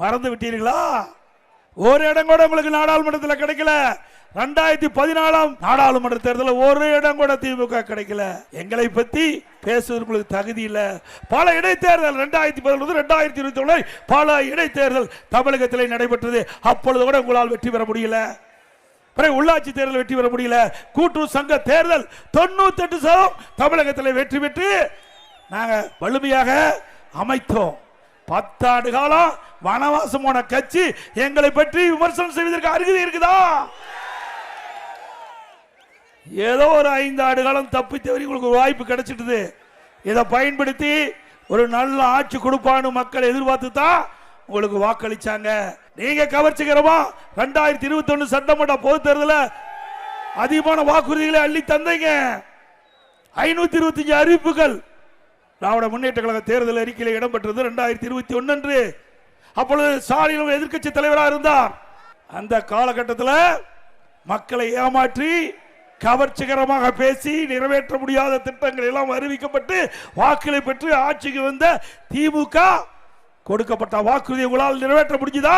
மறந்து விட்டீர்களா? ஒரு இடம் கூட உங்களுக்கு நாடாளுமன்றத்தில் கிடைக்கல. 2014 நாடாளுமன்ற தேர்தலில் ஒரு இடம் கூட திமுக கிடைக்கல. எங்களை பத்தி பேசுவதற்கு தகுதி இல்ல. பல இடைத்தேர்தல் 2011 2021 பல இடைத்தேர்தல் தமிழகத்தில் நடைபெற்றது. அப்பொழுது கூட உங்களால் வெற்றி பெற முடியல. உள்ளாட்சி தேர்தல் வெற்றி பெற முடியல. கூட்டுறவு சங்க தேர்தல் 98% தமிழகத்தில் வெற்றி பெற்று நாங்க வலிமையாக அமைத்தோம். 10 ஆண்டு காலம் வனவாசம் போன கட்சி எங்களை பற்றி விமர்சனம் செய்வதற்கு அருகதை இருக்குதா? ஏதோ ஒரு 5 ஆண்டு காலம் தப்பி தவறி உங்களுக்கு ஒரு வாய்ப்பு கிடைச்சிட்டு இதை பயன்படுத்தி ஒரு நல்ல ஆட்சி கொடுப்பான்னு மக்கள் எதிர்பார்த்து தான் உங்களுக்கு வாக்களிச்சாங்க. நீங்க கவர்ச்சிகரமா 2021 சட்டமன்ற பொது தேர்தலில் அதிகமான வாக்குறுதிகளை அள்ளி தந்தீங்க. 525 அறிவிப்புகள் திராவிட முன்னேற்ற கழக தேர்தல் அறிக்கையில் இடம்பெற்றது 2021 அன்று. அப்பொழுது ஸ்டாலின் எதிர்க்கட்சி தலைவராக இருந்தார். அந்த காலகட்டத்தில் மக்களை ஏமாற்றி கவர்ச்சிகரமாக பேசி நிறைவேற்ற முடியாத திட்டங்கள் எல்லாம் அறிவிக்கப்பட்டு வாக்குகளை பெற்று ஆட்சிக்கு வந்த திமுக கொடுக்கப்பட்ட வாக்குறுதியை உங்களால் நிறைவேற்ற முடிஞ்சதா?